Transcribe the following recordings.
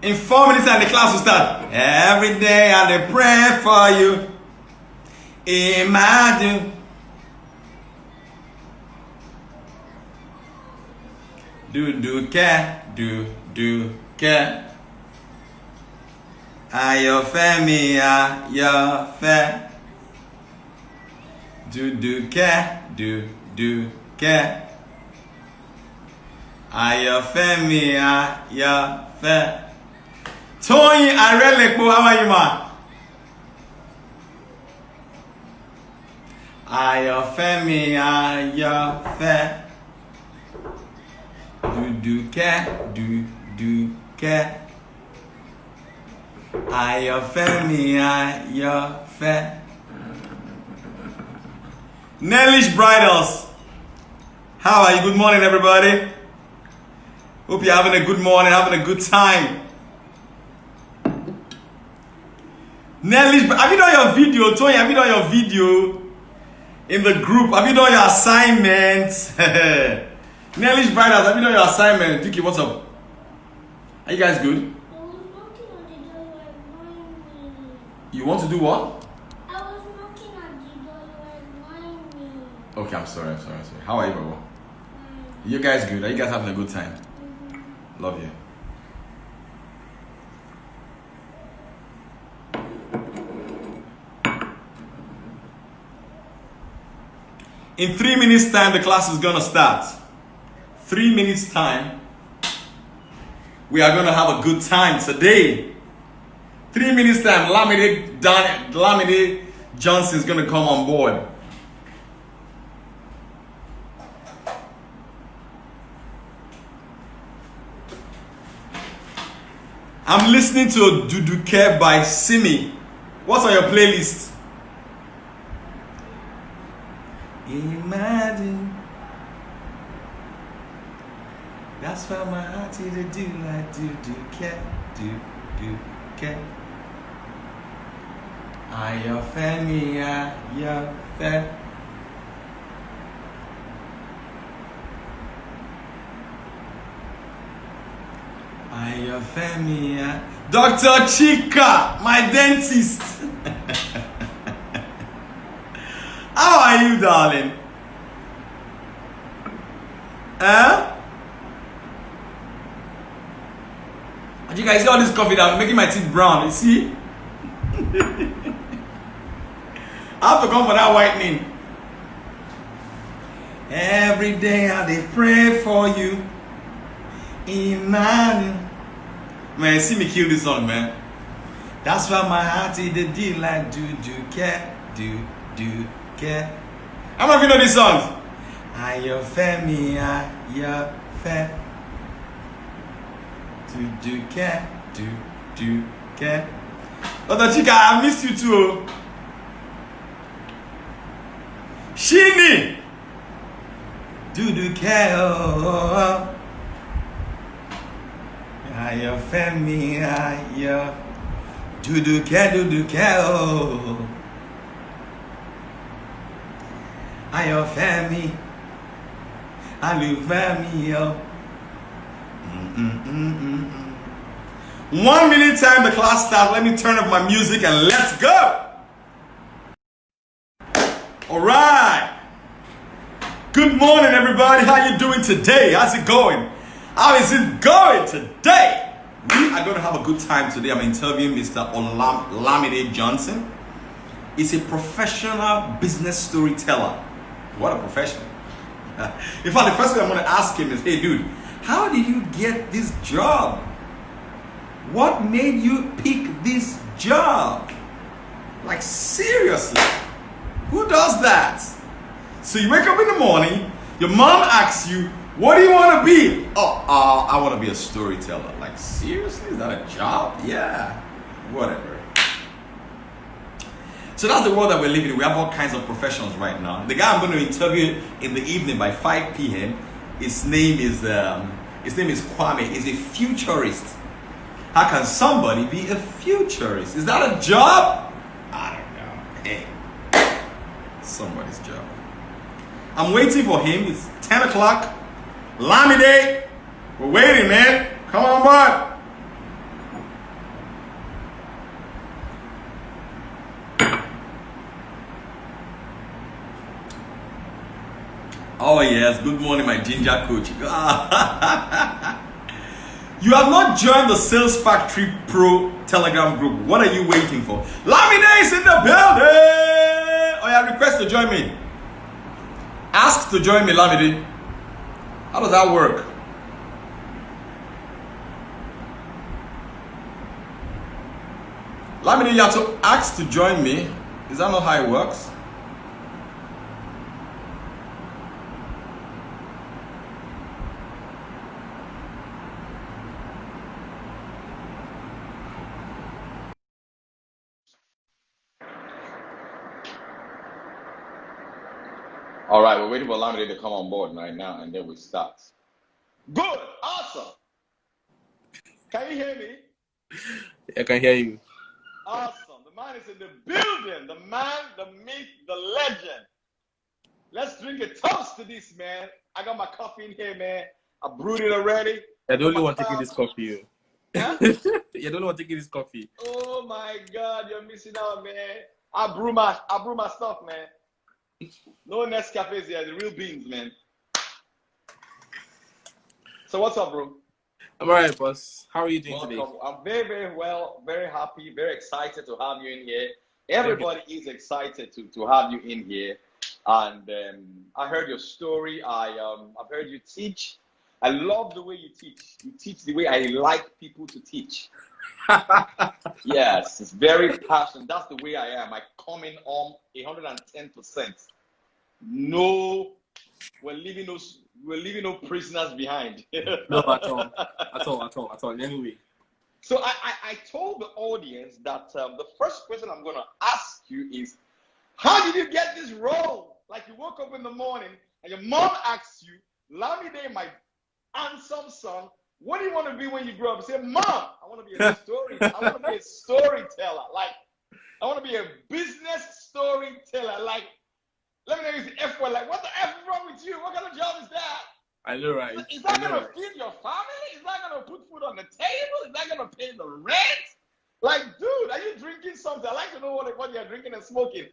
In 4 minutes and the class will start. Every day I dey pray for you. Imagine. Do care. Ayọ̀fẹ́mi ayọ̀fẹ́. Do care. Ayọ̀fẹ́mi ayọ̀fẹ́. Tóyìn Arẹ́lẹ̀pọ̀, how are you, ma? Ayọ̀fẹ́mi ayọ̀fẹ́. Do care. Ayọ̀fẹ́mi ayọ̀fẹ́. Nelly's Bridals, how are you? Good morning, everybody. Hope you're having a good morning, having a good time. Nelly's, have you done your video, Tony? Have you done your video in the group? Have you done your assignments? Nelly's Bridals, have you done your assignment? Duki, what's up? Are you guys good? I was knocking on the door, you were ignoring me. You want to do what? I was knocking on the door, you were ignoring me. Okay, I'm sorry. How are you, Baba? You guys good? Are you guys having a good time? Love you. In 3 minutes time, the class is gonna start. 3 minutes time, we are gonna have a good time today. 3 minutes time, Lamide Johnson is gonna come on board. I'm listening to Duduke by Simi. What's on your playlist? Imagine. That's why my heart to do like Duduke. Ayọ̀fẹ́mi ayọ̀fẹ́. Ayọ̀fẹ́mi. Dr. Chika, my dentist. How are you, darling? You guys see all this coffee that making my teeth brown, you see? I have to come for that whitening. Every day I dey pray for you. Imagine. Man, see me kill this song, man. That's why my heart is the deal like do care. How many of you know these songs? Ayọ̀fẹ́mi ayọ̀fẹ́. Do care. Dr. Chika, I miss you too. Shini. Do care. Ayọ̀fẹ́mi ayọ̀. Do care. Ayọ̀fẹ́mi. Alufẹ́mi yo. 1 minute time, the class starts. Let me turn up my music and let's go. All right. Good morning, everybody. How you doing today? How's it going? How is it going today? We are going to have a good time today. I'm interviewing Mr. Olamide Johnson. He's a professional business storyteller. What a profession. In fact, the first thing I'm going to ask him is, hey, dude, how did you get this job? What made you pick this job? Like, seriously, who does that? So you wake up in the morning, your mom asks you, what do you want to be? I want to be a storyteller. Like, seriously, is that a job? Yeah, whatever. So that's the world that we're living in. We have all kinds of professions right now. The guy I'm going to interview in the evening by 5 p.m., his name is Kwame. He's a futurist. How can somebody be a futurist? Is that a job? I don't know. Hey, somebody's job. I'm waiting for him. It's 10 o'clock. Lamide, we're waiting, man. Come on, bud. Oh yes, good morning, my ginger coach. You have not joined the Sales Factory Pro Telegram group. What are you waiting for? Lamine is in the building. Oh yeah, request to join me. Ask to join me, Lamine. How does that work? Lamine, you have to ask to join me. Is that not how it works? All right, we're waiting for Lamide to come on board right now, and then we start. Good, awesome. Can you hear me? I can hear you. Awesome. The man is in the building. The man, the myth, the legend. Let's drink a toast to this, man. I got my coffee in here, man. I brewed it already. You're the only one taking this coffee. Huh? You're the only one taking this coffee. Oh my God, you're missing out, man. I brew my stuff, man. No Nescafes here, the real beans, man. So what's up, bro? I'm alright, boss. How are you doing Welcome. today? I'm very, very well, very happy, very excited to have you in here. Everybody is excited to have you in here. And I heard your story. I've heard you teach. I love the way you teach. You teach the way I like people to teach. Yes, it's very passionate. That's the way I am. I come in on 110%. No, we're leaving no prisoners behind. No, at all. Anyway. So I told the audience that the first question I'm going to ask you is, how did you get this role? Like you woke up in the morning and your mom asks you, Lamide, my handsome son, what do you want to be when you grow up? You say, Mom, I want to be a storyteller. Like, I want to be a business storyteller. Like, let me know use the F word. Like, what the F is wrong with you? What kind of job is that? I know, right? Is that going to feed your family? Is that going to put food on the table? Is that going to pay the rent? Like, dude, are you drinking something? I like to know what you're drinking and smoking.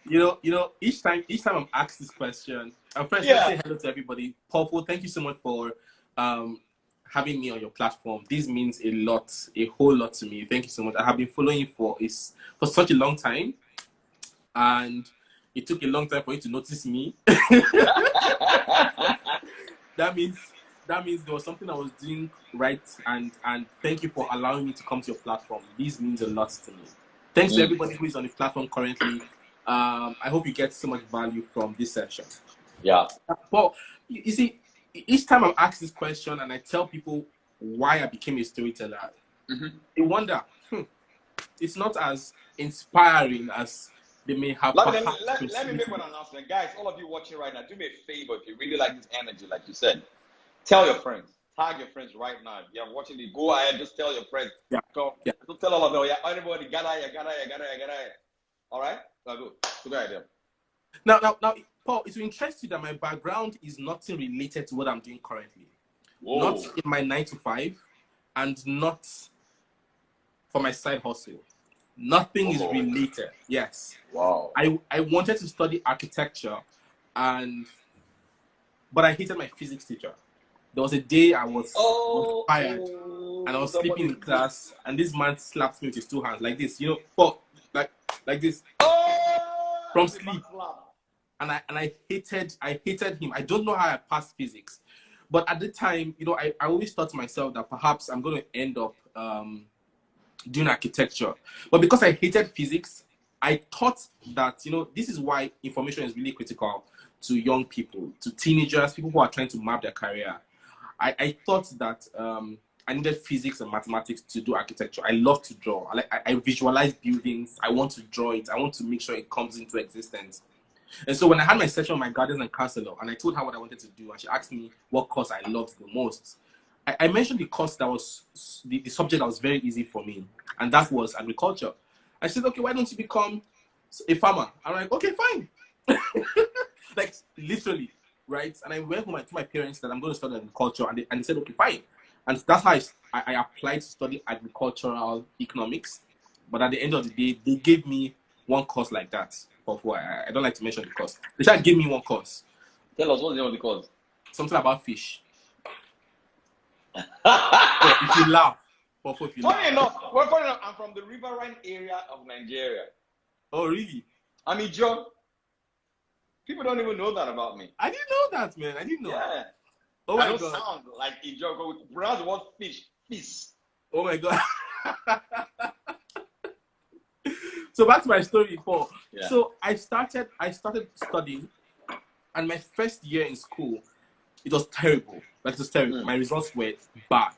You know, each time I'm asked this question, and first let's say hello to everybody. Paul, thank you so much for having me on your platform. This means a whole lot to me. Thank you so much. I have been following you for such a long time, and it took a long time for you to notice me. That means there was something I was doing right, and thank you for allowing me to come to your platform. This means a lot to me. Thanks to everybody who is on the platform currently. I hope you get so much value from this session. Yeah. Paul, you see, each time I'm asked this question and I tell people why I became a storyteller, they wonder, it's not as inspiring as they may have. Let me make one announcement. Guys, all of you watching right now, do me a favor if you really like this energy, like you said. Tell your friends. Tag your friends right now. If you're watching it, go ahead, just tell your friends. Yeah. Go. Yeah. Don't tell all of them. Yeah, everybody, got here. All right? Go ahead. Now, Paul, it's interesting that my background is nothing related to what I'm doing currently. Whoa. Not in my 9 to 5, and not for my side hustle. Nothing is related. Yes. Wow. I wanted to study architecture, but I hated my physics teacher. There was a day I was tired, and I was sleeping in class, and this man slapped me with his 2 hands like this, Paul, like this, from sleep. And I hated him. I don't know how I passed physics, but at the time, I always thought to myself that perhaps I'm going to end up doing architecture. But because I hated physics, I thought that this is why information is really critical to young people, to teenagers, people who are trying to map their career. I thought that I needed physics and mathematics to do architecture. I love to draw. I visualize buildings. I want to draw it. I want to make sure it comes into existence. And so when I had my session with my guardian and counselor, and I told her what I wanted to do, and she asked me what course I loved the most, I mentioned the course that was the subject that was very easy for me, and that was agriculture. I said, okay, why don't you become a farmer? I'm like, okay, fine. Like, literally, right? And I went home to my parents that I'm going to study agriculture, and they said, okay, fine. And that's how I applied to study agricultural economics. But at the end of the day, they gave me one course like that. of what I don't like to mention the course. They just gave me one course. Tell us what's the name of the course. Something about fish. So if you laugh, if you Funny laugh. enough, I'm from the riverine area of Nigeria. Oh really? I'm Ijo. People don't even know that about me. I didn't know that, man. I didn't know. Yeah. Oh I my don't god. sound like Ijo, but we pronounce the word fish. Fish. Oh my god. So back to my story, Paul. Yeah. So I started studying, and my first year in school, it was terrible. Like, it was terrible. My results were bad.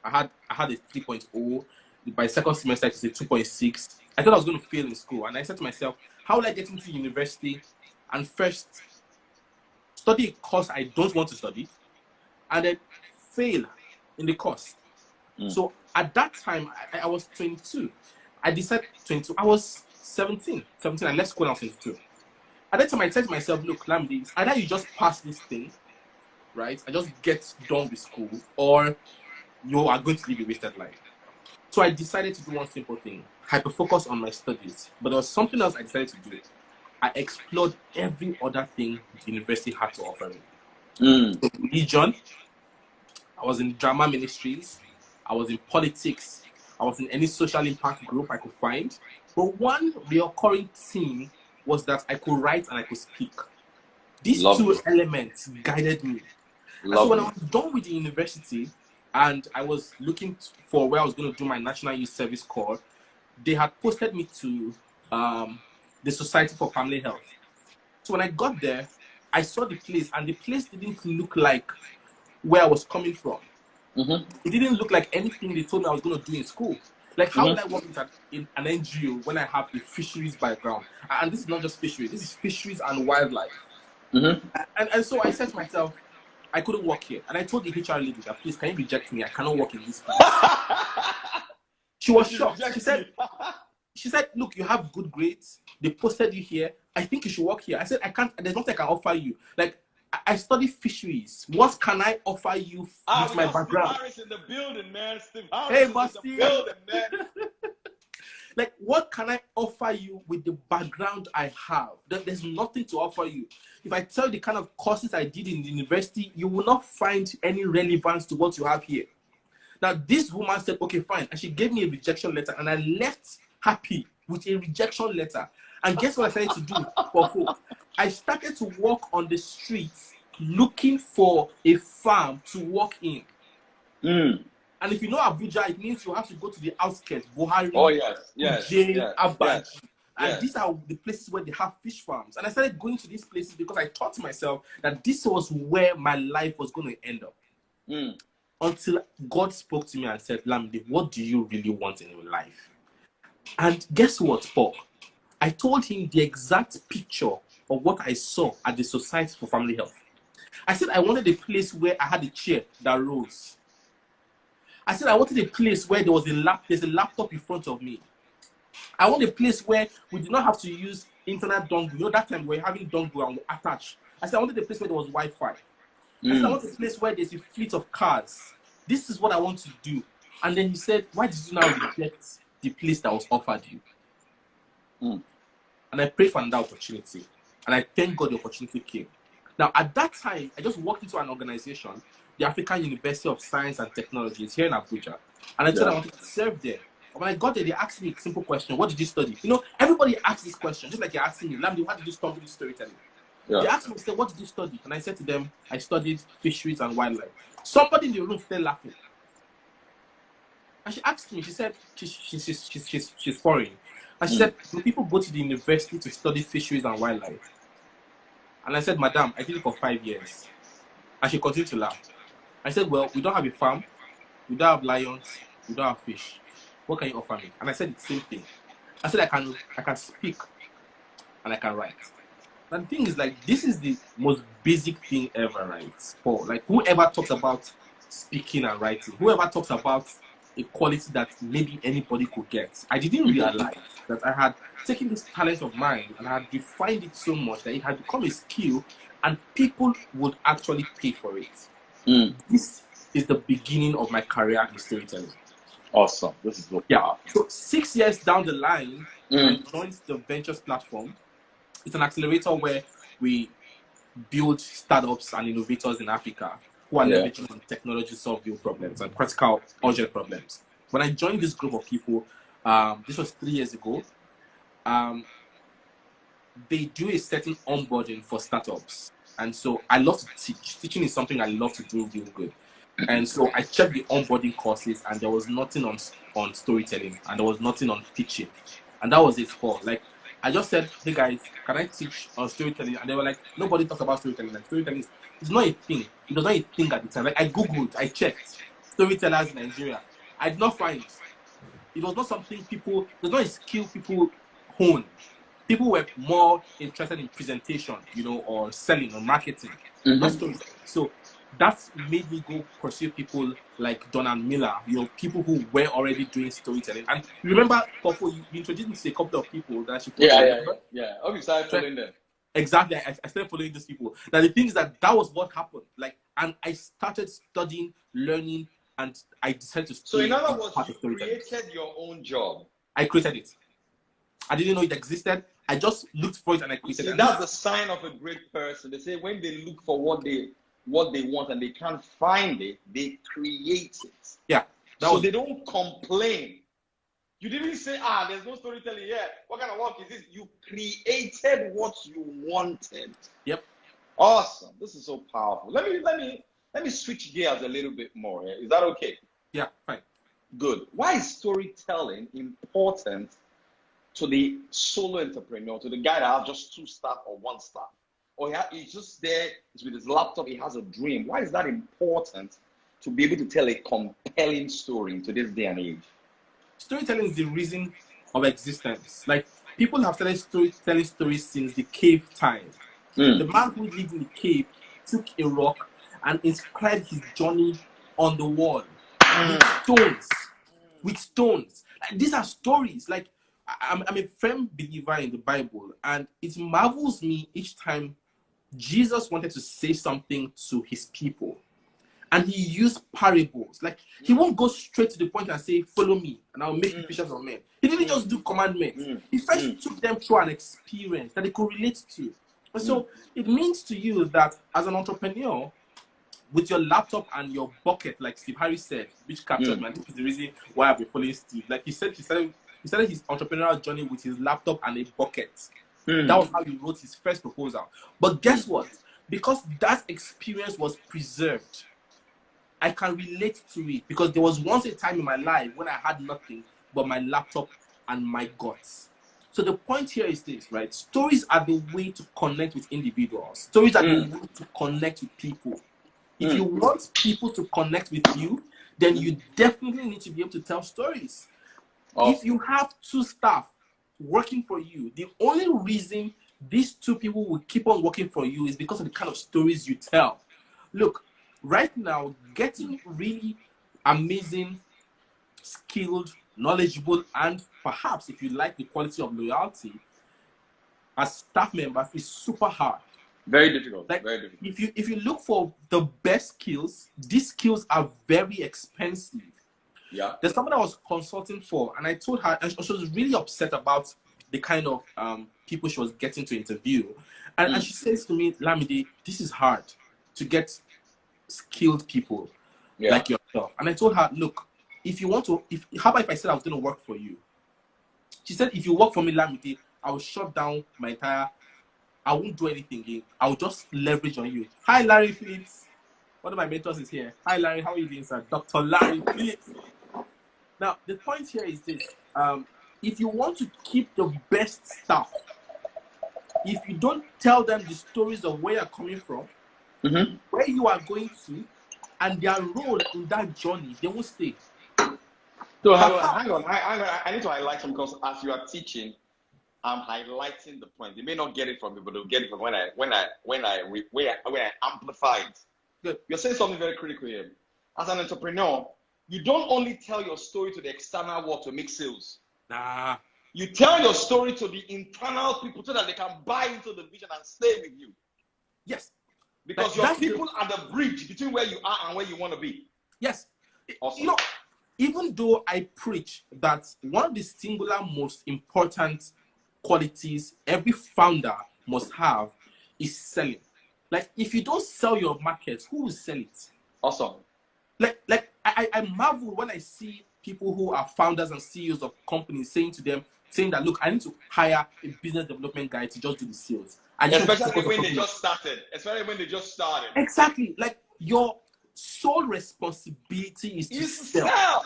I had a 3.0. By second semester, it was a 2.6. I thought I was going to fail in school, and I said to myself, how will I get into university and first study a course I don't want to study, and then fail in the course? So at that time, I was 22. I decided 22. I was 17. I left school when I was 22. At that time, I said to myself, look, Lamdi, either you just pass this thing, right? I just get done with school, or you are going to live a wasted life. So I decided to do one simple thing, hyper-focus on my studies. But there was something else I decided to do. I explored every other thing the university had to offer me. So religion, I was in drama ministries, I was in politics, I was in any social impact group I could find. But one recurring theme was that I could write and I could speak. These two elements guided me. So when I was done with the university and I was looking for where I was going to do my National Youth Service Corps, they had posted me to the Society for Family Health. So when I got there, I saw the place, and the place didn't look like where I was coming from. It didn't look like anything they told me I was going to do in school. Like, how would I work in an NGO when I have a fisheries background? And this is not just fisheries, this is fisheries and wildlife. And so I said to myself, I couldn't work here. And I told the HR lady that, please, can you reject me? I cannot work in this place. She was shocked. She said, look, you have good grades. They posted you here. I think you should work here. I said, I can't, there's nothing I can offer you. Like, I study fisheries. What can I offer you with my background? Steve Harris in the building, man. Steve Harris Hey, in the building, man. Like, what can I offer you with the background I have? There's nothing to offer you. If I tell you the kind of courses I did in the university, you will not find any relevance to what you have here. Now, this woman said, okay, fine. And she gave me a rejection letter, and I left happy with a rejection letter. And guess what I started to do for folk? I started to walk on the streets looking for a farm to work in. And if you know Abuja, it means you have to go to the outskirts, Buhari, Abaji. And these are the places where they have fish farms. And I started going to these places because I thought to myself that this was where my life was going to end up. Until God spoke to me and said, Lamdi, what do you really want in your life? And guess what, Paul? I told him the exact picture of what I saw at the Society for Family Health. I said I wanted a place where I had a chair that rose. I said I wanted a place where there's a laptop in front of me. I want a place where we did not have to use internet dongle. You know, that time we were having dongle and we attach. I said I wanted a place where there was Wi-Fi. I said I want a place where there's a fleet of cars. This is what I want to do. And then he said, why did you now reject the place that was offered you? And I prayed for another opportunity. And I thank God the opportunity came. Now, at that time, I just walked into an organization, the African University of Science and Technology. It's here in Abuja. And I told them I wanted to serve there. When I got there, they asked me a simple question. What did you study? You know, everybody asks this question, just like you're asking me, Lamdi, how did you study storytelling? They asked me, said, what did you study? And I said to them, I studied fisheries and wildlife. Somebody in the room started laughing. And she asked me, she said, she's foreign. And she said, do people go to the university to study fisheries and wildlife? And I said, Madam, I did it for 5 years. And she continued to laugh. I said, well, we don't have a farm, we don't have lions, we don't have fish. What can you offer me? And I said the same thing. I said, I can speak and I can write. And the thing is, like, this is the most basic thing ever, right? For like, whoever talks about speaking and writing, whoever talks about a quality that maybe anybody could get, I didn't realize that I had taken this talent of mine and I had refined it so much that it had become a skill and people would actually pay for it. This is the beginning of my career in storytelling. Awesome. This is what So 6 years down the line, I joined the Ventures platform. it's an accelerator where we build startups and innovators in Africa who are leveraging on technology to solve real problems and practical, urgent problems. When I joined this group of people, this was 3 years ago, they do a certain onboarding for startups. And so I love to teach. Teaching is something I love to do real good. And so I checked the onboarding courses, and there was nothing on storytelling, and there was nothing on pitching. And that was it for. Like, I just said, hey guys, can I teach on storytelling? And they were like, nobody talks about storytelling. Like, storytelling is not a thing. It was not a thing at the time. Like, I Googled, I checked storytellers in Nigeria. I did not find it. It was not something it was not a skill people hone. People were more interested in presentation, or selling or marketing, not storytelling. So that made me go pursue people like Donald Miller, people who were already doing storytelling. And remember, Popo, you introduced me to a couple of people that I should follow. Yeah. Okay, so I started following them. Exactly, I started following these people. Now the thing is that was what happened. And I started studying, learning, and I decided to study. So in other words, you created your own job. I created it. I didn't know it existed. I just looked for it and I created it. That's the sign of a great person. They say when they look for what they want and they can't find it, they create it. Yeah. They don't complain. You didn't say, there's no storytelling here. What kind of work is this? You created what you wanted. Yep. Awesome. This is so powerful. Let me switch gears a little bit more here. Is that okay? Yeah, fine. Good. Why is storytelling important to the solo entrepreneur, to the guy that has just 2 staff or 1 staff? Or he's just there, he's with his laptop, he has a dream. Why is that important to be able to tell a compelling story in today's day and age? Storytelling is the reason of existence. Like, people have started telling stories since the cave time. The man who lived in the cave took a rock and inscribed his journey on the wall with stones. Like, these are stories. Like, I'm a firm believer in the Bible, and it marvels me each time Jesus wanted to say something to his people, and he used parables. Like, he won't go straight to the point and say, follow me and I'll make you fishers of men. He didn't just do commandments. He first took them through an experience that they could relate to. And so it means to you that as an entrepreneur, with your laptop and your bucket, like Steve Harris said, which captured me, and this is the reason why I've been following Steve. Like, he started his entrepreneurial journey with his laptop and a bucket. That was how he wrote his first proposal. But guess what? Because that experience was preserved, I can relate to it, because there was once a time in my life when I had nothing but my laptop and my guts. So the point here is this, right? Stories are the way to connect with individuals. Stories are the way to connect with people. If you want people to connect with you, then you definitely need to be able to tell stories. If you have 2 staff working for you, the only reason these 2 people will keep on working for you is because of the kind of stories you tell. Look, right now, getting really amazing, skilled, knowledgeable, and perhaps, if you like, the quality of loyalty as staff members is super hard. Very difficult. Like, very difficult. If you look for the best skills, these skills are very expensive. Yeah. There's someone I was consulting for, and I told her, and she was really upset about the kind of people she was getting to interview. And she says to me, Lamide, this is hard to get skilled people like yourself. And I told her, look, if you want to, how about if I said I was going to work for you? She said, if you work for me, Lamide, I will shut down my entire, I won't do anything again. I will just leverage on you. Hi, Larry Phillips. One of my mentors is here. Hi, Larry. How are you doing, sir? Dr. Larry Phillips. Now, the point here is this. If you want to keep the best staff, if you don't tell them the stories of where you're coming from, where you are going to, and their role in that journey, they won't stay. So hang on. I need to highlight some, because as you are teaching, I'm highlighting the point. They may not get it from me, but they'll get it from when I amplify it. Good. You're saying something very critical here. As an entrepreneur, you don't only tell your story to the external world to make sales. Nah. You tell your story to the internal people so that they can buy into the vision and stay with you. Yes. Because your people are the bridge between where you are and where you want to be. Yes. Awesome. You know, even though I preach that one of the singular most important qualities every founder must have is selling. Like, if you don't sell your market, who will sell it? Awesome. I marvel when I see people who are founders and CEOs of companies saying that, look, I need to hire a business development guy to just do the sales. Especially when they just started. Exactly. Like, your sole responsibility is to sell.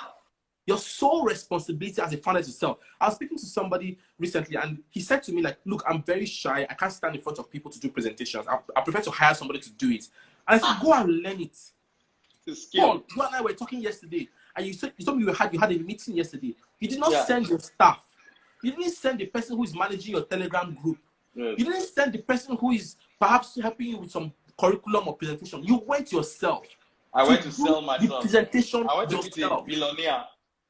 Your sole responsibility as a founder is to sell. I was speaking to somebody recently, and he said to me, like, look, I'm very shy. I can't stand in front of people to do presentations. I prefer to hire somebody to do it. And I said, go and learn it. Paul, you and I were talking yesterday, and you told me you had a meeting yesterday. You did not send your staff. You didn't send the person who is managing your Telegram group. You didn't send the person who is perhaps helping you with some curriculum or presentation. You went yourself. I went to sell myself. The presentation I went to yourself. meet a billionaire.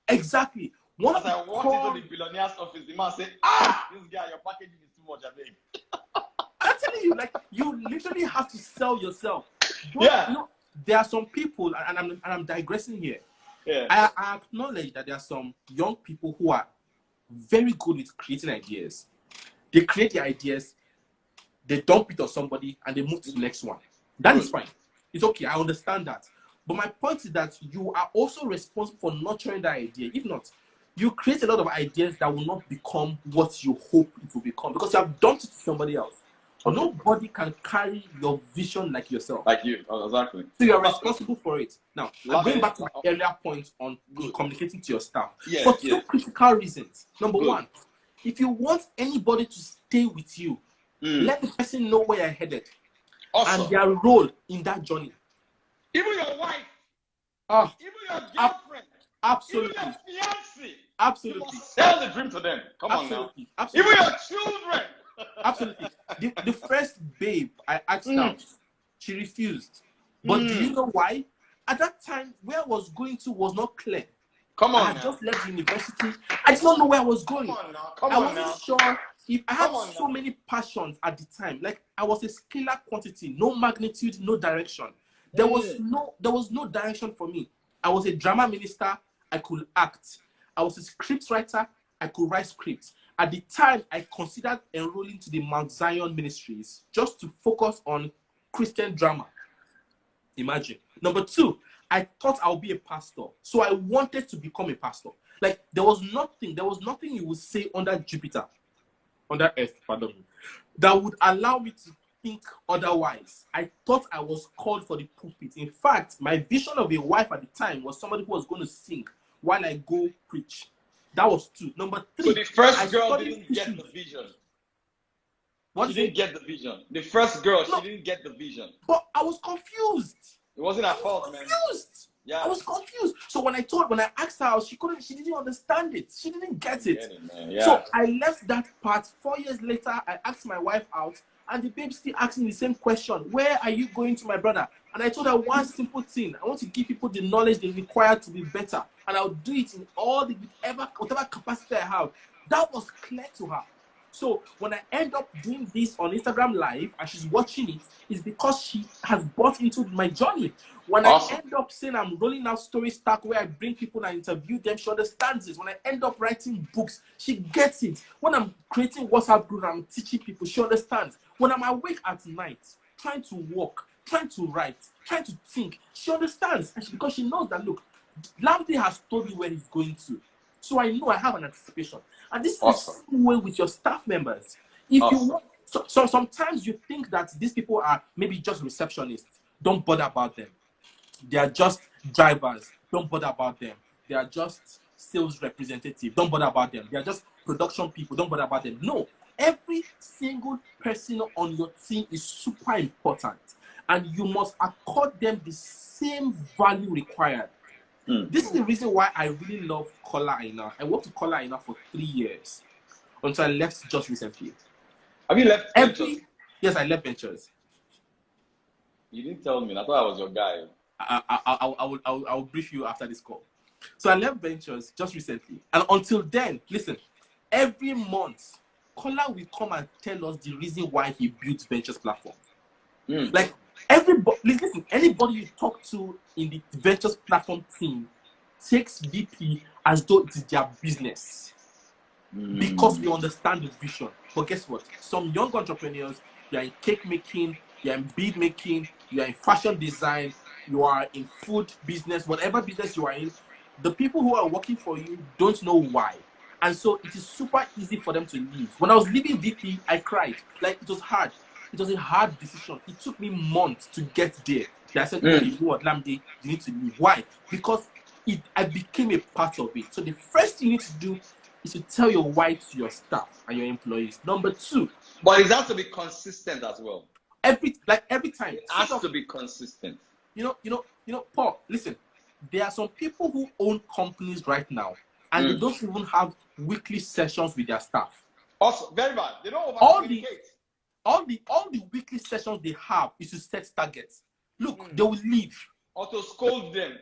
Exactly. As I walked into the billionaire's office, the man said, this guy, your packaging is too much, I think. I'm telling you, like, you literally have to sell yourself. You know, there are some people, and I'm digressing here. Yeah. I acknowledge that there are some young people who are very good with creating ideas. They create the ideas, they dump it on somebody, and they move to the next one. That is fine. It's okay. I understand that. But my point is that you are also responsible for nurturing that idea. If not, you create a lot of ideas that will not become what you hope it will become because you have dumped it to somebody else. Okay. Nobody can carry your vision like yourself. Like you, exactly. So you're responsible for it. Now, I'm going back to my earlier point on communicating to your staff. For two critical reasons. Number one, if you want anybody to stay with you, let the person know where you're headed and their role in that journey. Even your wife, even your girlfriend, absolutely, even your fiancé, absolutely, you must sell the dream to them. Come on now. Absolutely. Even your children. Absolutely. The first babe I asked out, she refused. But do you know why? At that time, where I was going to was not clear. Come on, I had just left university. I did not know where I was going. I wasn't sure if I had so many passions at the time. Like, I was a scalar quantity, no magnitude, no direction. There was no direction for me. I was a drama minister. I could act. I was a script writer. I could write scripts. At the time, I considered enrolling to the Mount Zion Ministries just to focus on Christian drama. Imagine. Number two, I thought I would be a pastor. So I wanted to become a pastor. Like, there was nothing you would say under Earth, pardon me, that would allow me to think otherwise. I thought I was called for the pulpit. In fact, my vision of a wife at the time was somebody who was going to sing while I go preach. That was two. Number three. So the first girl didn't get the vision. She didn't get the vision. The first girl, she didn't get the vision. But I was confused. It wasn't her fault, man. Yeah. I was confused. So when I asked her out, she didn't understand it. She didn't get it. So I left that part. 4 years later, I asked my wife out, and the babe still asking the same question. Where are you going to, my brother? And I told her one simple thing. I want to give people the knowledge they require to be better. And I'll do it in whatever capacity I have. That was clear to her. So when I end up doing this on Instagram Live and she's watching it, it's because she has bought into my journey. When I end up saying I'm rolling out Story Stack where I bring people and interview them, she understands this. When I end up writing books, she gets it. When I'm creating WhatsApp groups and I'm teaching people, she understands. When I'm awake at night, trying to walk, trying to write, trying to think, she understands. And because she knows that, look, Lamdi has told me where he's going to. So I know I have an anticipation. And this is the same way with your staff members. If you want, so sometimes you think that these people are maybe just receptionists. Don't bother about them. They are just drivers. Don't bother about them. They are just sales representatives. Don't bother about them. They are just production people. Don't bother about them. No. Every single person on your team is super important. And you must accord them the same value required. This is the reason why I really love Kola Aina. I worked with Kola Aina for 3 years until I left just recently. Have you left Ventures? Yes, I left Ventures. You didn't tell me. I thought I was your guy. I will brief you after this call. So I left Ventures just recently. And until then, listen, every month, Kola will come and tell us the reason why he built Ventures platform. Like, everybody, listen, anybody you talk to in the Ventures platform team takes VP as though it is their business. because we understand the vision. But guess what? Some young entrepreneurs, you are in cake making, you are in bead making, you are in fashion design, you are in food business, whatever business you are in, the people who are working for you don't know why. And so it is super easy for them to leave. When I was leaving VP, I cried. Like, it was hard. It was a hard decision. It took me months to get there. I said, okay, you know what, Lamdi, you need to leave. Why? Because I became a part of it. So the first thing you need to do is to tell your why to your staff and your employees. Number two. But it has to be consistent as well. Every time. It has to be consistent. You know, Paul, listen, there are some people who own companies right now and they don't even have weekly sessions with their staff. Also, very bad. They don't over-communicate. All the weekly sessions they have is to set targets. Look, they will leave. Or to scold them.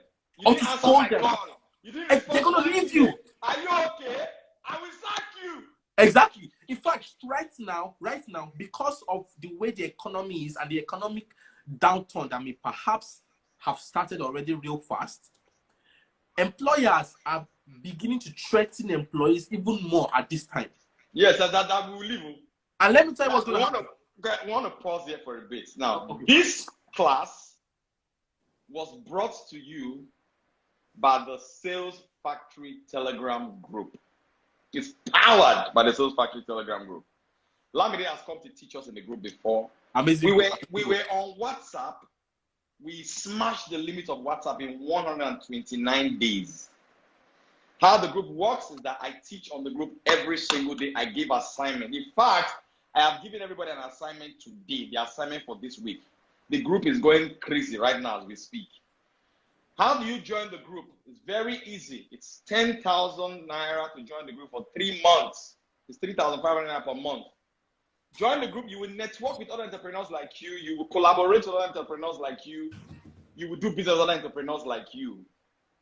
Or to scold them. They're gonna leave you. Are you okay? I will sack you. Exactly. In fact, right now, because of the way the economy is and the economic downturn that may perhaps have started already real fast, employers are beginning to threaten employees even more at this time. Yes, that will leave. And let me tell you what's going to happen. I want to pause here for a bit. Now, this class was brought to you by the Sales Factory Telegram group. It's powered by the Sales Factory Telegram group. Lamide has come to teach us in the group before. Amazing. We were on WhatsApp. We smashed the limit of WhatsApp in 129 days. How the group works is that I teach on the group every single day. I give assignment. In fact, I have given everybody an assignment today, the assignment for this week. The group is going crazy right now as we speak. How do you join the group? It's very easy. It's 10,000 naira to join the group for 3 months. It's 3,500 naira per month. Join the group. You will network with other entrepreneurs like you. You will collaborate with other entrepreneurs like you. You will do business with other entrepreneurs like you.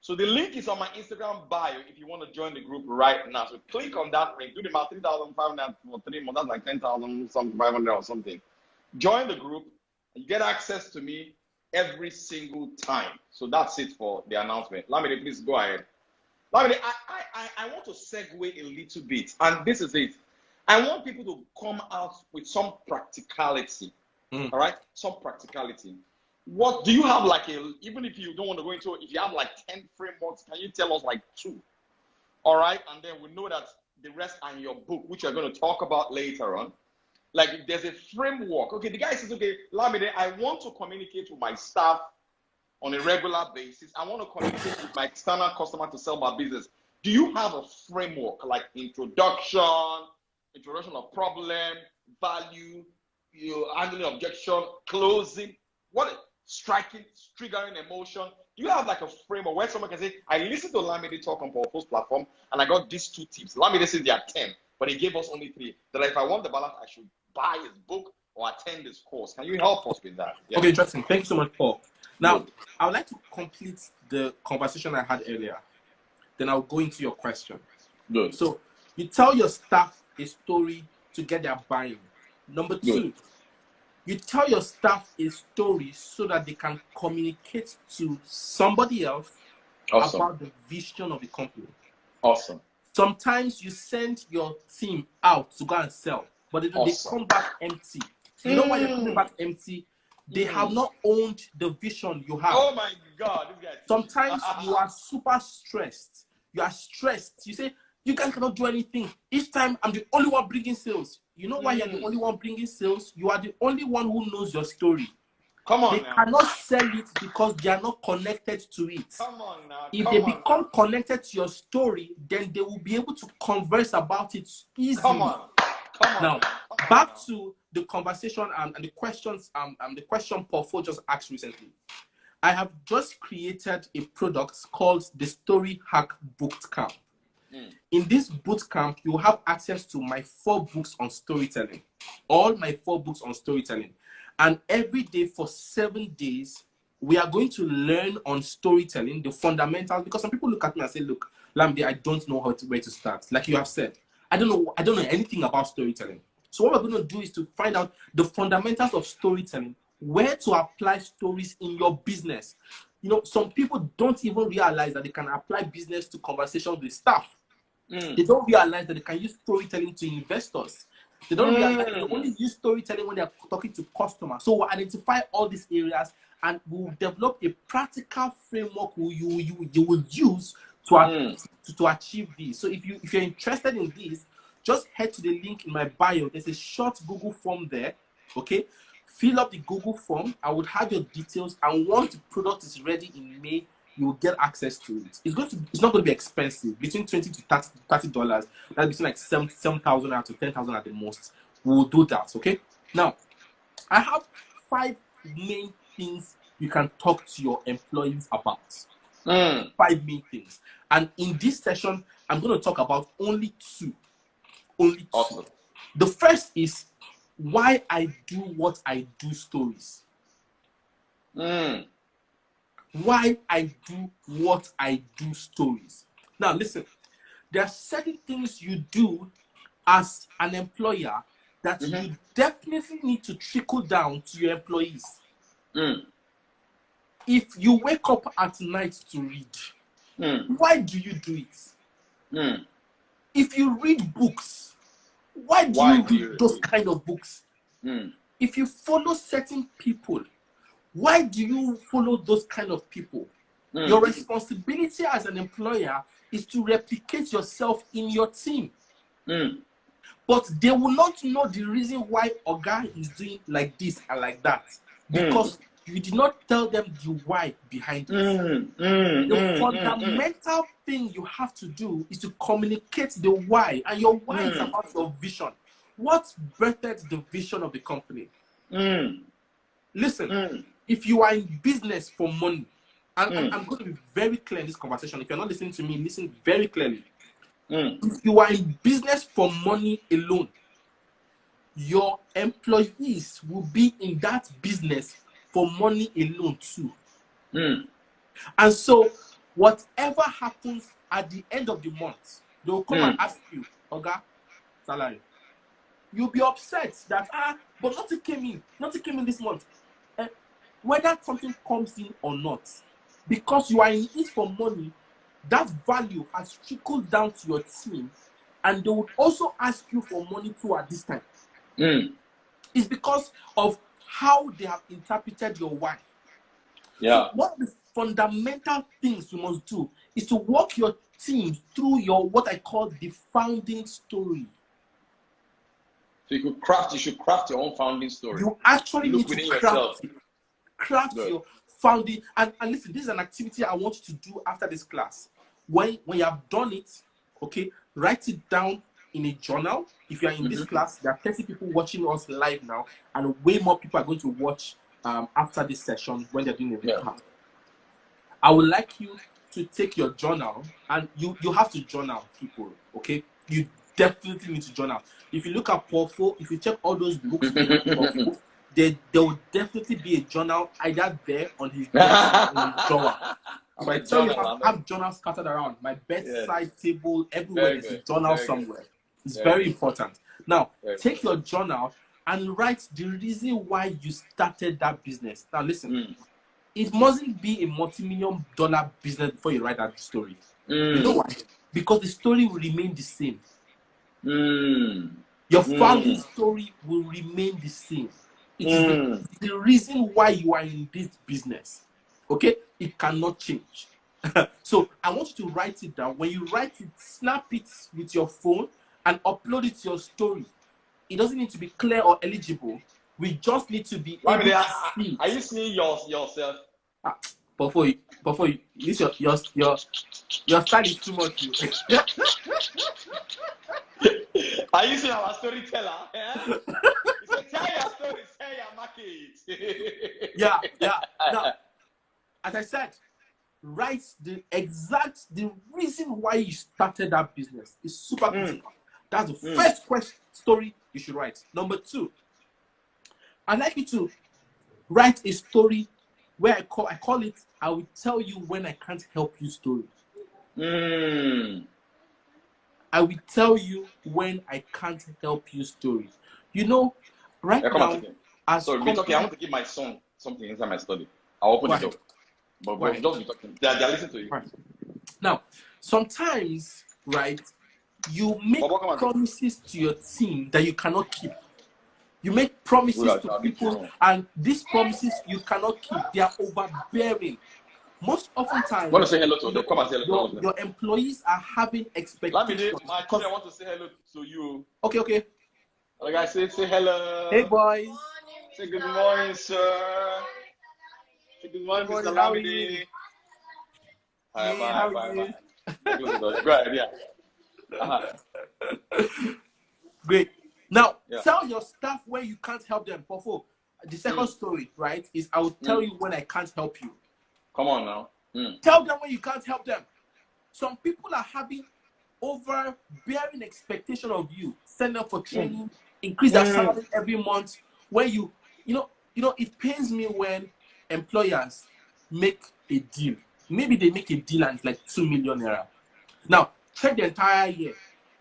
So the link is on my Instagram bio if you want to join the group right now. So click on that link. Do the math, 3,500 for 3 months. That's like 10,500 or something. Join the group. You get access to me every single time. So that's it for the announcement. Lamide, please go ahead. Lamide, I want to segue a little bit. And this is it. I want people to come out with some practicality. All right? Some practicality. What do you have, like even if you don't want to go into it, if you have like 10 frameworks, can you tell us like 2? All right, and then we know that the rest are in your book, which you're going to talk about later on. Like if there's a framework, okay, the guy says, okay, Lamide, I want to communicate with my staff on a regular basis. I want to communicate with my external customer to sell my business. Do you have a framework like introduction of problem, value, handling objection, closing, what? Striking, triggering emotion. Do you have like a framework where someone can say, I listened to Lamide talk on Purpose platform and I got these 2 tips. Lamide says there are 10, but he gave us only 3. That if I want the balance, I should buy his book or attend this course. Can you help us with that? Yeah. Okay, interesting. Thank you so much, Paul. Now, I would like to complete the conversation I had earlier. Then I'll go into your question. Good. So you tell your staff a story to get their buy-in. Number 2, you tell your staff a story so that they can communicate to somebody else about the vision of the company. Awesome. Sometimes you send your team out to go and sell, but they come back empty. You know why they're coming back empty? They have not owned the vision you have. Oh my God. This guy. Sometimes you are super stressed. You are stressed. You say, you guys cannot do anything. Each time I'm the only one bringing sales. You know why you're the only one bringing sales? You are the only one who knows your story. Come on They now. cannot sell it because they are not connected to it. Come on now. If they become connected to your story, then they will be able to converse about it easily. Come on. Now, back to the conversation and the questions, the question Paul Fo just asked recently. I have just created a product called the Story Hack Bootcamp. In this bootcamp, you will have access to my 4 books on storytelling. All my 4 books on storytelling. And every day for 7 days, we are going to learn on storytelling, the fundamentals. Because some people look at me and say, look, Lamide, I don't know where to start. Like you have said, I don't know anything about storytelling. So what we're going to do is to find out the fundamentals of storytelling, where to apply stories in your business. You know, some people don't even realize that they can apply business to conversations with staff. They don't realize that they can use storytelling to investors. They don't realize they only use storytelling when they're talking to customers. So we'll identify all these areas and we'll develop a practical framework you will use to achieve this. So if you're interested in this, just head to the link in my bio. There's a short Google form there. Okay, fill up the Google form. I would have your details, and once the product is ready in May, you will get access to it. It's not going to be expensive. Between $20 to $30. That's between like 7,000 to 10,000 at the most. We will do that. Okay. Now, I have 5 main things you can talk to your employees about. 5 main things. And in this session, I'm going to talk about only 2. Only 2. Awesome. The first is why I do what I do stories. Why I do what I do stories. Now listen, there are certain things you do as an employer that you definitely need to trickle down to your employees. If you wake up at night to read, why do you do it? If you read books, why do you read those kind of books? If you follow certain people, why do you follow those kind of people? Your responsibility as an employer is to replicate yourself in your team. But they will not know the reason why Oga is doing like this and like that, because you did not tell them the why behind it. The fundamental thing you have to do is to communicate the why, and your why is about your vision. What birthed the vision of the company? Listen, if you are in business for money, and I'm going to be very clear in this conversation. If you're not listening to me, listen very clearly. If you are in business for money alone, your employees will be in that business for money alone too. And so whatever happens at the end of the month, they'll come and ask you, Oga, salary. You'll be upset that but nothing came in this month. Whether something comes in or not, because you are in it for money, that value has trickled down to your team, and they would also ask you for money too at this time. It's because of how they have interpreted your why. So one of the fundamental things you must do is to walk your team through your what I call the founding story. So you should craft your own founding story. You actually need to craft your founding. And listen, this is an activity I want you to do after this class. When you have done it, okay, write it down in a journal. If you are in this class, there are 30 people watching us live now, and way more people are going to watch after this session when they're doing the class. I would like you to take your journal, and you have to journal, people, okay? You definitely need to journal. If you look at Portfolio, if you check all those books, there will definitely be a journal either there on his desk or in his drawer. So I tell you, I have journals scattered around. My bedside table, everywhere is a journal somewhere. It's very important. Now, take your journal and write the reason why you started that business. Now, listen, it mustn't be a multi-million-dollar business before you write that story. You know why? Because the story will remain the same. Your founding story will remain the same. It is the reason why you are in this business. Okay? It cannot change. So I want you to write it down. When you write it, snap it with your phone and upload it to your story. It doesn't need to be clear or eligible. We just need to be able to see. Are you seeing yourself? Before you, your style is too much. Are you seeing our storyteller? He said, tell your story, tell your market. Yeah. Now, as I said, write the reason why you started that business. It's super critical. That's the first story you should write. Number 2, I'd like you to write a story where I call it, I will tell you when I can't help you story. I will tell you when I can't help you story. You know, right now, as sorry, I want to give my son something inside my study. I'll open the door. But just be talking. They're listening to you. Right. Now, sometimes, right, You make But come on. promises to your team that you cannot keep. You make promises Good, to I'll be people, true. and these promises you cannot keep. They are overbearing. Most often times, Want to say hello to them? Come and say hello to them. your employees are having expectations. My children want to say hello to you. Okay. Like I say hello. Hey, boys. Say good morning, sir. Say good morning, Mr. How are you? Lamide. How are you? Go ahead, yeah. Great. Now, Yeah. tell your staff when you can't help them. Pofo, the second story, right, is I will tell you when I can't help you. Come on now. Tell them when you can't help them. Some people are having overbearing expectation of you. Send them for training, increase their salary every month. When you know, it pains me when employers make a deal. Maybe they make a deal and it's like 2 million naira. Now, check the entire year.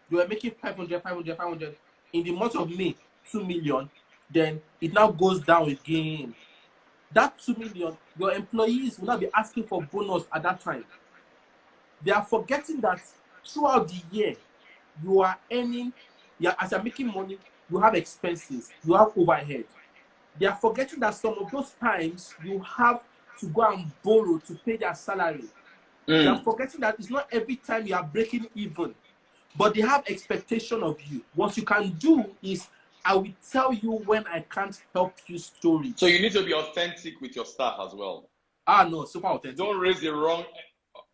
You were making 500. In the month of May, 2 million. Then it now goes down again. That 2 million, your employees will not be asking for bonus at that time. They are forgetting that throughout the year, you are earning, as you're making money, you have expenses, you have overhead. They are forgetting that some of those times you have to go and borrow to pay their salary. They are forgetting that it's not every time you are breaking even, but they have expectation of you. What you can do is, I will tell you when I can't help you stories. So you need to be authentic with your staff as well. No, super authentic. Don't raise the wrong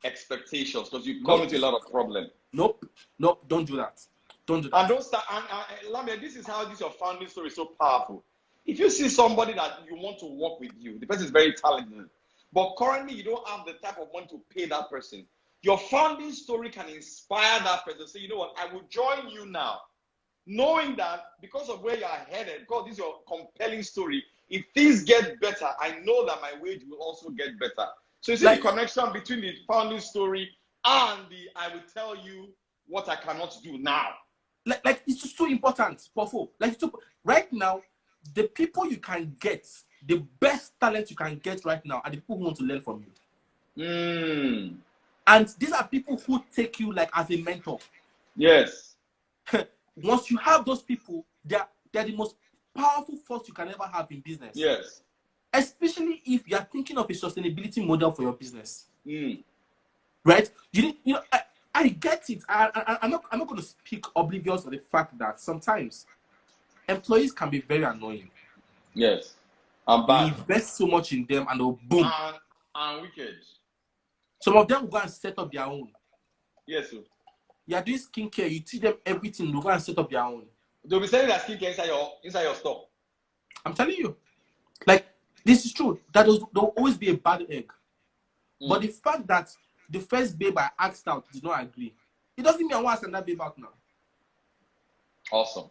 expectations because you come into a lot of problems. Nope, don't do that. Don't do that. And don't start. And Lamia, this is how your founding story is so powerful. If you see somebody that you want to work with you, the person is very talented, but currently you don't have the type of money to pay that person, your founding story can inspire that person. Say, you know what, I will join you now, knowing that because of where you are headed, because this is your compelling story, if things get better, I know that my wage will also get better. So you see the connection between the founding story and the I will tell you what I cannot do now. Like it's just too important, Pofo. Right now, the people you can get, the best talent you can get right now are the people who want to learn from you. And these are people who take you like as a mentor. Yes. Once you have those people, they're the most powerful force you can ever have in business. Yes. Especially if you are thinking of a sustainability model for your business. Right? I get it. I'm not going to speak oblivious of the fact that sometimes employees can be very annoying. Yes. And bad. You invest so much in them and they'll boom. And wicked. Some of them will go and set up their own. Yes, sir. You are doing skincare, you teach them everything, they'll go and set up their own. They'll be selling that skincare inside your store. I'm telling you. Like, this is true. That there'll always be a bad egg. But the fact that the first babe I asked out did not agree, it doesn't mean I want to send that babe out now. Awesome.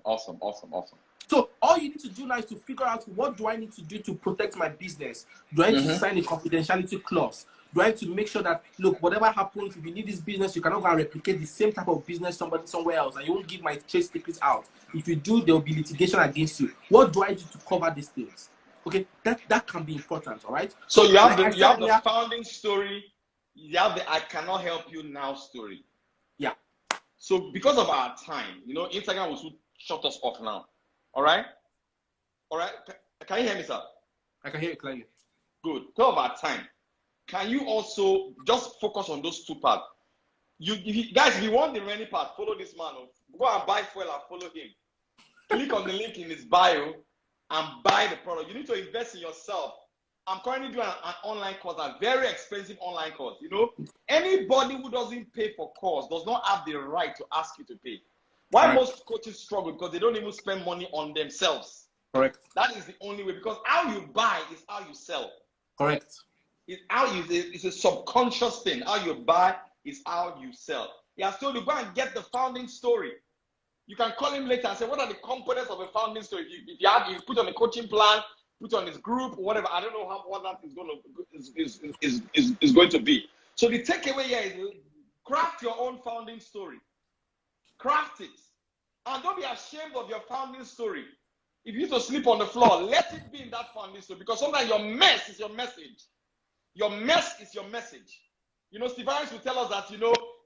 So all you need to do now is to figure out, what do I need to do to protect my business? Do I need to sign a confidentiality clause? Do I need to make sure that, look, whatever happens, if you need this business, you cannot go and replicate the same type of business somewhere else, and you won't give my trade secrets out. If you do, there will be litigation against you. What do I do to cover these things? Okay, that can be important, all right? So you have the founding story, you have the I cannot help you now story. Yeah. So because of our time, Instagram will shut us off now. All right? Can you hear me, sir? I can hear you clearly. Good. Because of our time, can you also just focus on those two parts? Guys, if you want the remaining part, follow this man. Go and buy fuel and follow him. Click on the link in his bio and buy the product. You need to invest in yourself. I'm currently doing an online course, a very expensive online course. Anybody who doesn't pay for course does not have the right to ask you to pay. Why most coaches struggle? Because they don't even spend money on themselves. Correct. That is the only way, because how you buy is how you sell. Correct. It's a subconscious thing. How you buy is how you sell. He has told you, go and get the founding story. You can call him later and say, what are the components of a founding story? If you put on a coaching plan, put on his group, whatever. I don't know what that is going to be. So the takeaway here is craft your own founding story. Craft it. And don't be ashamed of your founding story. If you need to sleep on the floor, let it be in that founding story, because sometimes your mess is your message. Your mess is your message. Steve Harris will tell us that,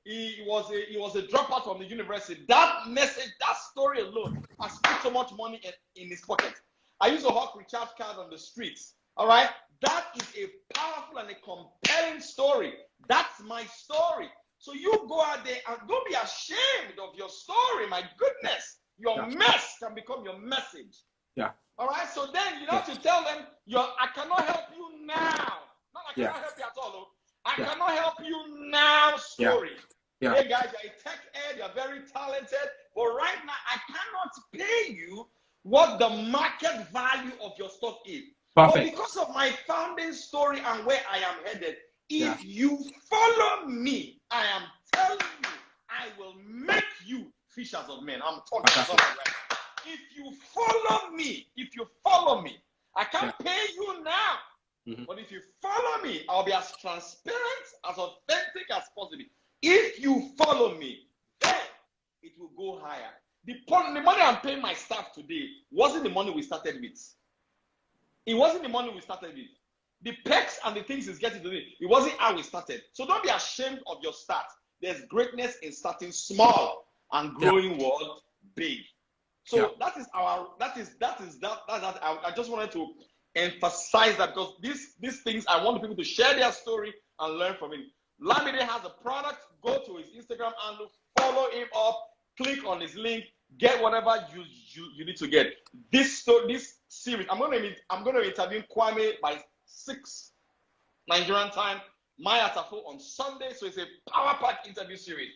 he was a dropout from the university. That message, that story alone has put so much money in his pocket. I used to hawk recharge cards on the streets. All right, that is a powerful and a compelling story. That's my story. So you go out there and don't be ashamed of your story. My goodness, your mess can become your message. Yeah. All right. So then you have to tell them, I cannot help you now. Not I cannot help you at all. Oh. I cannot help you now. Story. Yeah. Hey guys, you're a tech ed. You're very talented, but right now I cannot pay you what the market value of your stock is. Perfect. But because of my founding story and where I am headed, if you follow me, I am telling you, I will make you fishers of men. I'm talking to someone right. If you follow me, I can't pay you now. But if you follow me, I'll be as transparent, as authentic as possible. If you follow me, then it will go higher. The money I'm paying my staff today wasn't the money we started with. It wasn't the money we started with. The perks and the things it's getting today, it wasn't how we started. So don't be ashamed of your start. There's greatness in starting small and growing world big. So that is I just wanted to emphasize that, because these things, I want people to share their story and learn from it. Lamide has a product. Go to his Instagram and follow him up. Click on his link. Get whatever you need to get. This series, I'm going to interview Kwame by 6 Nigerian time, Maya Tafo on Sunday. So it's a power pack interview series.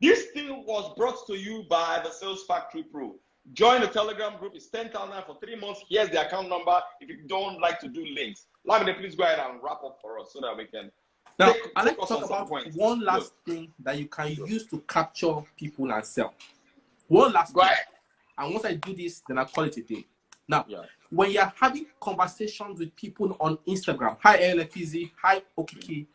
This thing was brought to you by the Sales Factory Pro. Join the Telegram group. It's 10,000 for 3 months. Here's the account number if you don't like to do links. Lamide, please go ahead and wrap up for us so that we can. Now, I'd like to talk about one last thing that you can use to capture people and sell. One last thing. And once I do this, then I call it a day. Now, when you're having conversations with people on Instagram, hi LFeezy, hi Okiki,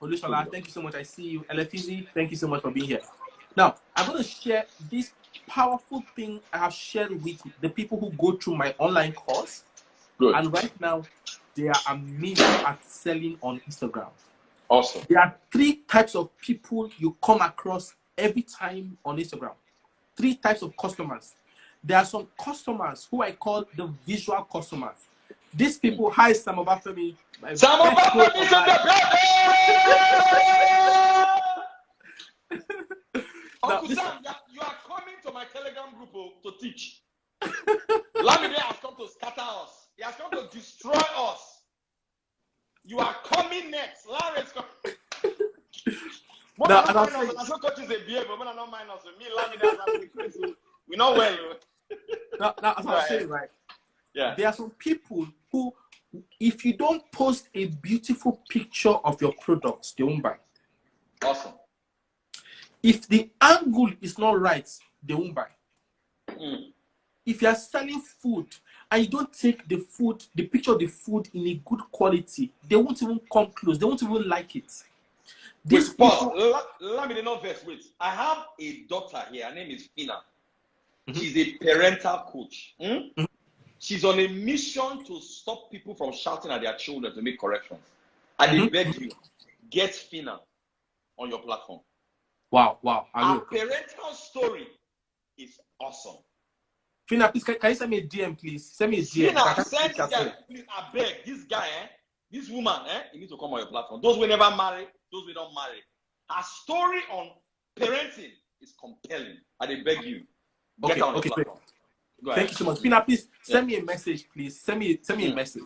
Olushola, thank you so much. I see you. LFeezy, thank you so much for being here. Now, I'm going to share this powerful thing I have shared with the people who go through my online course. Good. And right now, they are amazing at selling on Instagram. Awesome. There are 3 types of people you come across every time on Instagram. 3 types of customers. There are some customers who I call the visual customers. These people, hi Sam Obafemi. Sam Obafemi is in the building! Uncle Sam, you are coming to my Telegram group to teach. Lamide has come to scatter us. He has come to destroy us. You are coming next. Larry is coming. We know well. Now, as I was saying, right? Yeah. There are some people who, if you don't post a beautiful picture of your products, they won't buy. Awesome. If the angle is not right, they won't buy. If you are selling food and you don't take the picture of the food in a good quality, they won't even come close. They won't even like it. This let me know first. Wait, I have a daughter here. Her name is Fina. She's a parental coach. She's on a mission to stop people from shouting at their children to make corrections. I beg you, get Fina on your platform. Wow. Her parental story is awesome. Fina, please, can you send me a DM, please? Send me a DM. Fina, send this guy, please, I beg. This guy, this woman, you need to come on your platform. Those who never marry, those who don't marry. Her story on parenting is compelling. I beg you. Get on the platform. Thank you so much. Fina, please send me a message, please. Send me a message.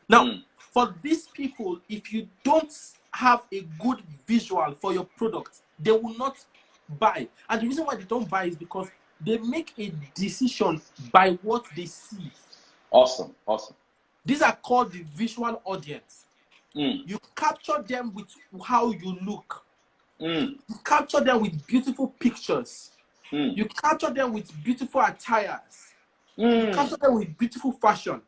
Now, for these people, if you don't have a good visual for your product, they will not buy. And the reason why they don't buy is because they make a decision by what they see. Awesome. These are called the visual audience. You capture them with how you look. You capture them with beautiful pictures. You capture them with beautiful attires. You capture them with beautiful fashion.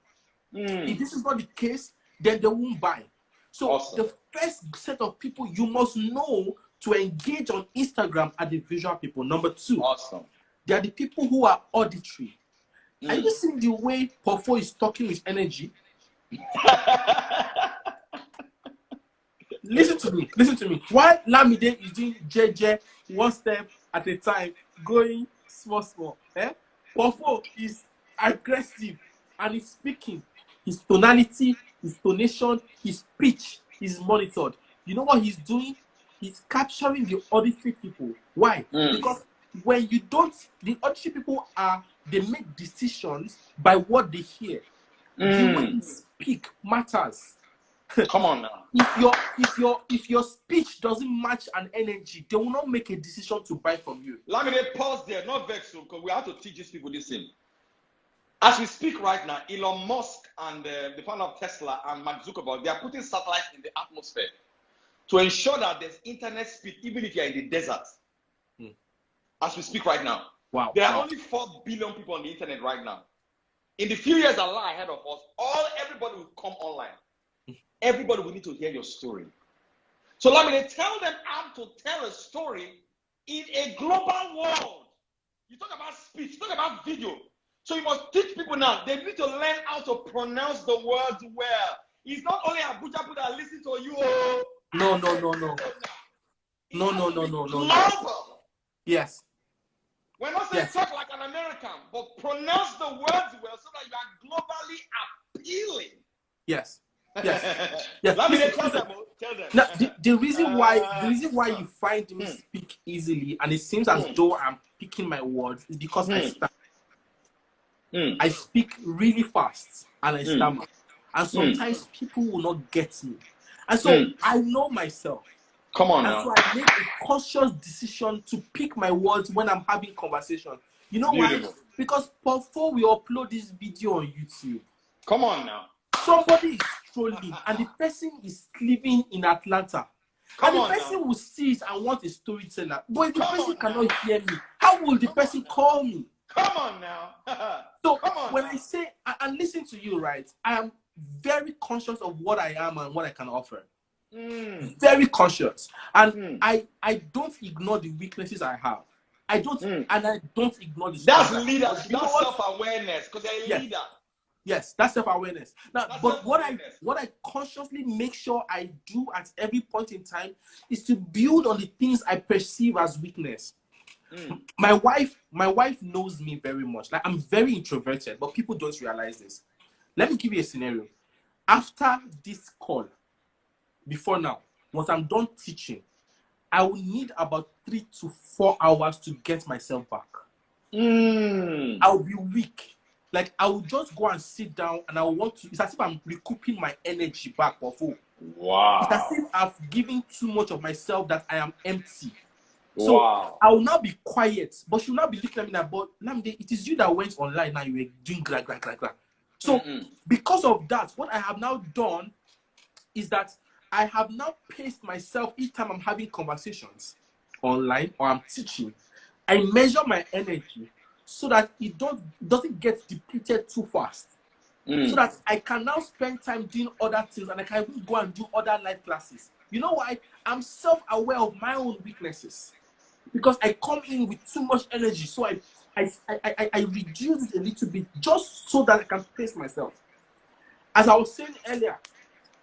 If this is not the case, then they won't buy. So the first set of people you must know to engage on Instagram are the visual people. Number 2, they are the people who are auditory. Are you seeing the way Pofo is talking with energy? Listen to me. Listen to me. While Lamide is doing JJ one step at a time, going small. Pofo is aggressive and he's speaking. His tonality, his tonation, his pitch is monitored. You know what he's doing? He's capturing the auditory people. Why? Because when you don't, the auditory people they make decisions by what they hear. The way you speak matters. Come on now. If your speech doesn't match an energy, they will not make a decision to buy from you. Let me pause there, not vex, because we have to teach these people this thing. As we speak right now, Elon Musk and the founder of Tesla and Mark Zuckerberg, they are putting satellites in the atmosphere to ensure that there's internet speed, even if you're in the desert. As we speak right now. Wow. There are only 4 billion people on the internet right now. In the few years that lie ahead of us, everybody will come online. Everybody will need to hear your story. So let me tell them how to tell a story in a global world. You talk about speech, you talk about video. So you must teach people now. They need to learn how to pronounce the words well. It's not only Abuja people that listen to you. No. Global. Yes. We're not saying talk like an American, but pronounce the words well so that you are globally appealing. Yes. Yes. Let me tell them. Now, the reason why you find me speak easily and it seems as though I'm picking my words is because I stammer. I speak really fast and I stammer. And sometimes people will not get me. And so I know myself. Come on and now. so I make a conscious decision to pick my words when I'm having conversation. You know why? Because before we upload this video on YouTube, come on now. Somebody is trolling and the person is living in Atlanta. And the person will see it and want a storyteller. But if the person cannot hear me, how will the person call me? Come on now. So when I say, and listen to you, right? I am very conscious of what I am and what I can offer. Very conscious. And I don't ignore the weaknesses I have. I don't, and I don't ignore the That's leadership. That's self-awareness, because they're a leader. Yes, that's self-awareness. Now, but what I consciously make sure I do at every point in time is to build on the things I perceive as weakness. My wife knows me very much. Like, I'm very introverted, but people don't realize this. Let me give you a scenario. After this call, before now, once I'm done teaching, I will need about 3 to 4 hours to get myself back. I'll be weak. Like, I will just go and sit down and I want to, it's as if I'm recouping my energy back for full. Wow. It's as if I've given too much of myself that I am empty. So I will now be quiet, but she'll not be looking at me like, but Lamide, it is you that went online now, you were doing gra. So because of that, what I have now done is that I have now paced myself each time I'm having conversations online or I'm teaching. I measure my energy so that it doesn't get depleted too fast. So that I can now spend time doing other things and I can even go and do other live classes. You know why? I'm self-aware of my own weaknesses. Because I come in with too much energy. So I reduce it a little bit just so that I can pace myself. As I was saying earlier,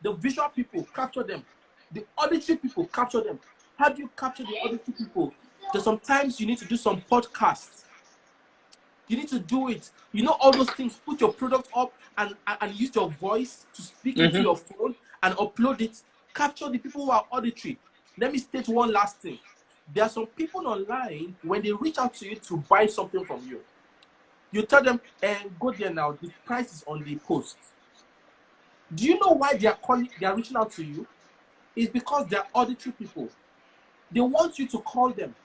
the visual people, capture them. The auditory people, capture them. How do you capture the auditory people? There's sometimes you need to do some podcasts. You need to do it. You know all those things. Put your product up and use your voice to speak into your phone and upload it. Capture the people who are auditory. Let me state one last thing. There are some people online, when they reach out to you to buy something from you, you tell them, go there now, the price is on the post. Do you know why they are reaching out to you? It's because they are auditory people. They want you to call them.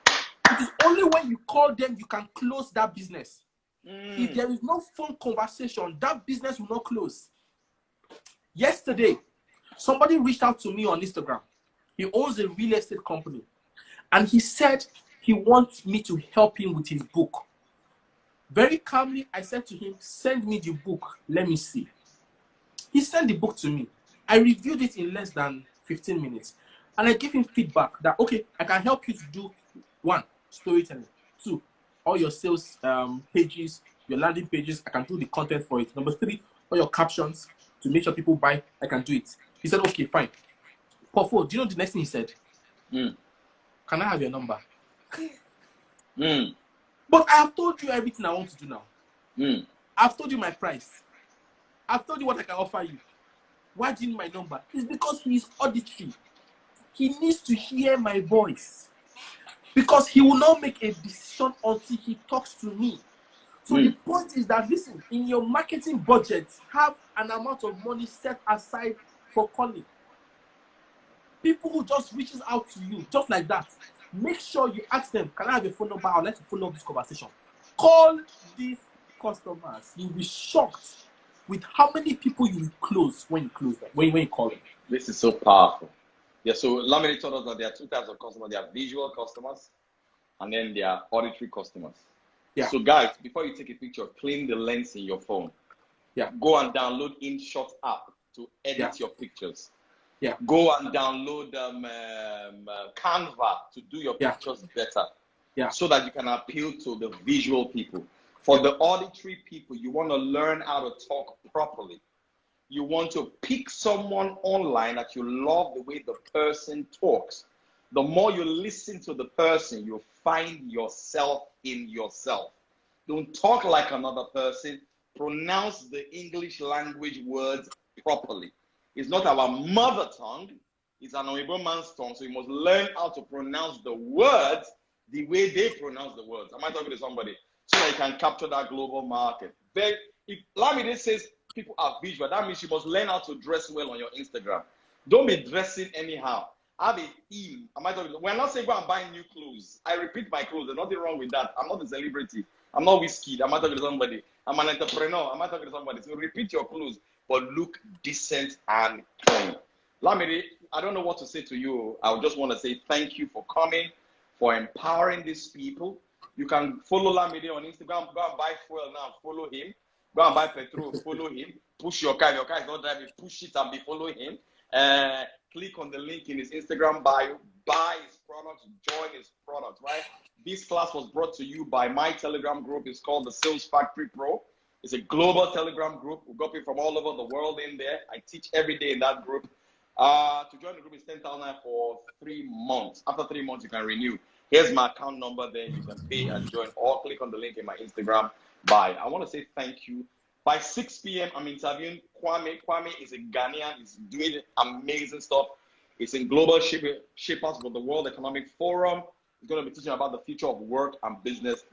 It is only when you call them you can close that business. If there is no phone conversation, that business will not close. Yesterday, somebody reached out to me on Instagram. He owns a real estate company. And he said he wants me to help him with his book. Very calmly, I said to him, send me the book. Let me see. He sent the book to me. I reviewed it in less than 15 minutes. And I gave him feedback that, okay, I can help you to do 1, storytelling. 2, all your sales pages, your landing pages, I can do the content for it. Number 3, all your captions to make sure people buy, I can do it. He said, okay, fine. Pofo, do you know the next thing he said? Mm. Can I have your number? Mm. But I have told you everything I want to do now. Mm. I've told you my price. I've told you what I can offer you. Why do you need my number? It's because he's auditory. He needs to hear my voice. Because he will not make a decision until he talks to me. So the point is that, listen, in your marketing budget, have an amount of money set aside for calling. People who just reaches out to you, just like that. Make sure you ask them, can I have your phone number? I'd like to follow up this conversation. Call these customers. You'll be shocked with how many people you will close when you close them, when you call them. This is so powerful. Yeah, so Lamine told us that there are two types of customers. There are visual customers, and then there are auditory customers. Yeah. So guys, before you take a picture, clean the lens in your phone. Yeah. Go and download InShot app to edit your pictures. Yeah. Go and download Canva to do your pictures better. Yeah. So that you can appeal to the visual people. For the auditory people, you want to learn how to talk properly. You want to pick someone online that you love the way the person talks. The more you listen to the person, you'll find yourself in yourself. Don't talk like another person. Pronounce the English language words properly. It's not our mother tongue. It's an Oyibo man's tongue. So you must learn how to pronounce the words the way they pronounce the words. Am I talking to somebody? So that you can capture that global market. If Lamide says people are visual, that means you must learn how to dress well on your Instagram. Don't be dressing anyhow. Have a theme. Am I talking? We're not saying go and buy new clothes. I repeat my clothes. There's nothing wrong with that. I'm not a celebrity. I'm not whiskey. Am I talking to somebody? I'm an entrepreneur. Am I talking to somebody? So repeat your clothes, but look decent and clean. Lamide, I don't know what to say to you. I just want to say thank you for coming, for empowering these people. You can follow Lamide on Instagram. Go and buy fuel now. Follow him. Go and buy petrol. Follow him. Push your car. If your car is not driving, push it and be following him. Click on the link in his Instagram bio. Buy his products. Join his products, right? This class was brought to you by my Telegram group. It's called the Sales Factory Pro. It's a global Telegram group. We've got people from all over the world in there. I teach every day in that group. To join the group is 10,000 for 3 months. After 3 months, you can renew. Here's my account number. Then you can pay and join, or click on the link in my Instagram bio. I want to say thank you. By 6 p.m., I'm interviewing Kwame. Kwame is a Ghanaian. He's doing amazing stuff. It's in Global Shapers for the World Economic Forum. He's going to be teaching about the future of work and business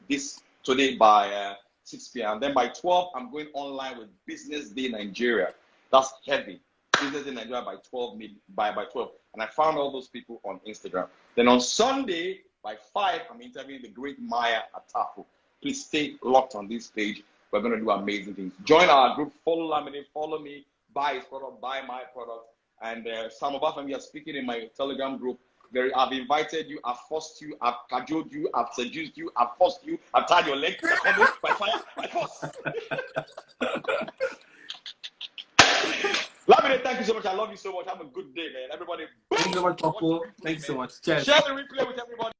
today by 6 p.m. And then by 12, I'm going online with Business Day Nigeria. That's heavy. Business Day Nigeria by 12. And I found all those people on Instagram. Then on Sunday, by 5, I'm interviewing the great Maya Atafo. Please stay locked on this page. We're going to do amazing things. Join our group. Follow Lamine. Follow me. Buy his product. Buy my product. And some of us, when we are speaking in my Telegram group, I've invited you. I've forced you. I've cajoled you. I've seduced you. I've forced you. I've tied your legs by fire, by force. Lamine, thank you so much. I love you so much. Have a good day, man. Everybody. Thank you so much, Papa. Thank you so much. Cheers. Share the replay with everybody.